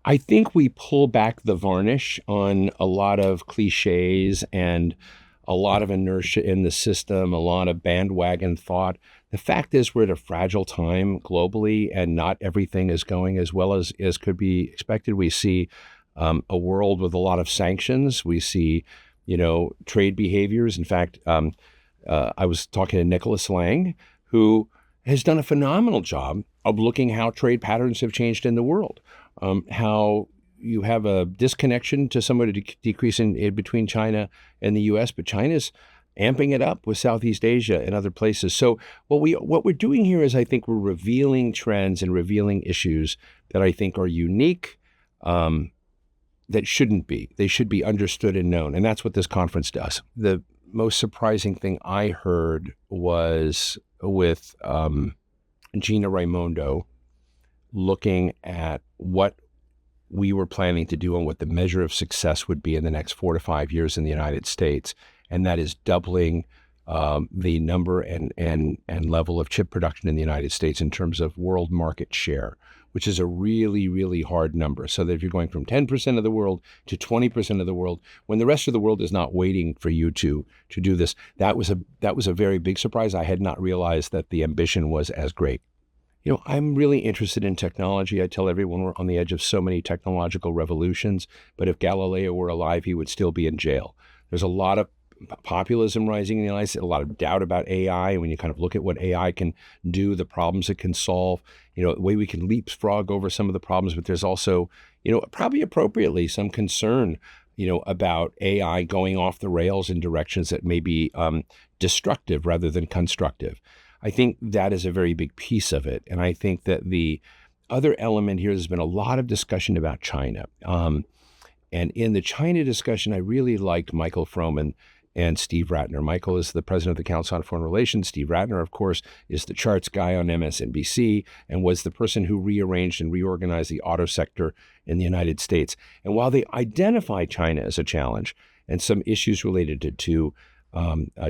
I think we pull back the varnish on a lot of cliches and a lot of inertia in the system, a lot of bandwagon thought. The fact is, we're at a fragile time globally, and not everything is going as well as could be expected. We see a world with a lot of sanctions. We see, trade behaviors. In fact, I was talking to Nicholas Lang, who has done a phenomenal job of looking how trade patterns have changed in the world, how you have a disconnection to somewhat a decrease in between China and the U.S., but China's amping it up with Southeast Asia and other places. So what we're doing here is, I think, we're revealing trends and revealing issues that I think are unique, that shouldn't be. They should be understood and known, and that's what this conference does. The most surprising thing I heard was with Gina Raimondo looking at what we were planning to do and what the measure of success would be in the next 4 to 5 years in the United States. And that is doubling the number and level of chip production in the United States in terms of world market share, which is a really, really hard number. So that if you're going from 10% of the world to 20% of the world, when the rest of the world is not waiting for you to do this, that was a very big surprise. I had not realized that the ambition was as great. I'm really interested in technology. I tell everyone we're on the edge of so many technological revolutions, but if Galileo were alive, he would still be in jail. There's a lot of populism rising in the United States, a lot of doubt about AI. And when you kind of look at what AI can do, the problems it can solve, the way we can leapfrog over some of the problems, but there's also, probably appropriately, some concern, about AI going off the rails in directions that may be destructive rather than constructive. I think that is a very big piece of it. And I think that the other element here, there's been a lot of discussion about China. And in the China discussion, I really liked Michael Froman and Steve Ratner. Michael is the president of the Council on Foreign Relations. Steve Ratner, of course, is the charts guy on MSNBC and was the person who rearranged and reorganized the auto sector in the United States. And while they identify China as a challenge and some issues related to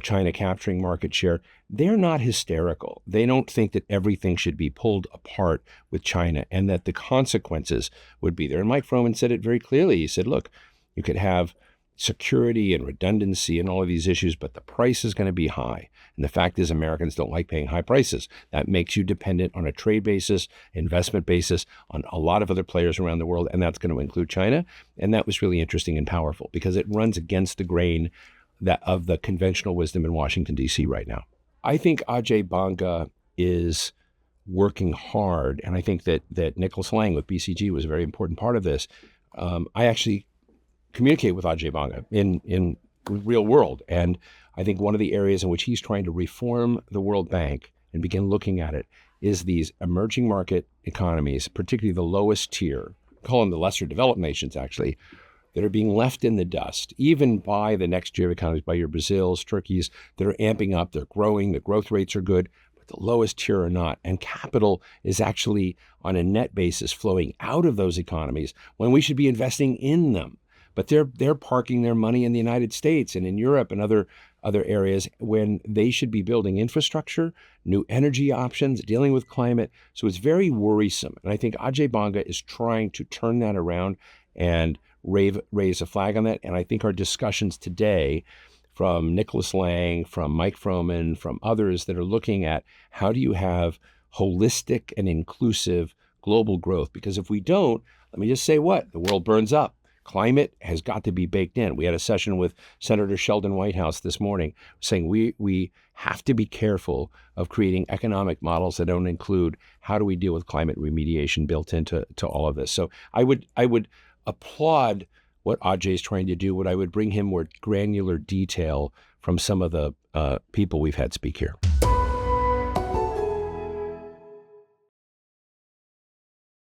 China capturing market share, they're not hysterical. They don't think that everything should be pulled apart with China and that the consequences would be there. And Mike Froman said it very clearly. He said, look, you could have security and redundancy and all of these issues, but the price is going to be high. And the fact is, Americans don't like paying high prices. That makes you dependent on a trade basis, investment basis, on a lot of other players around the world, and that's going to include China. And that was really interesting and powerful because it runs against the grain of the conventional wisdom in Washington, D.C. right now. I think Ajay Banga is working hard, and I think that Nicholas Lang with BCG was a very important part of this. I actually communicate with Ajay Banga in real world, and I think one of the areas in which he's trying to reform the World Bank and begin looking at it is these emerging market economies, particularly the lowest tier, call them the lesser developed nations actually, that are being left in the dust, even by the next tier of economies, by your Brazils, Turkeys, that are amping up, they're growing, the growth rates are good, but the lowest tier are not. And capital is actually on a net basis flowing out of those economies when we should be investing in them. But they're parking their money in the United States and in Europe and other areas when they should be building infrastructure, new energy options, dealing with climate. So it's very worrisome. And I think Ajay Banga is trying to turn that around and raise a flag on that. And I think our discussions today from Nicholas Lang, from Mike Froman, from others that are looking at how do you have holistic and inclusive global growth? Because if we don't, let me just say the world burns up. Climate has got to be baked in. We had a session with Senator Sheldon Whitehouse this morning saying we have to be careful of creating economic models that don't include how do we deal with climate remediation built into all of this. So I would applaud what Ajay is trying to do. What I would bring him more granular detail from some of the people we've had speak here.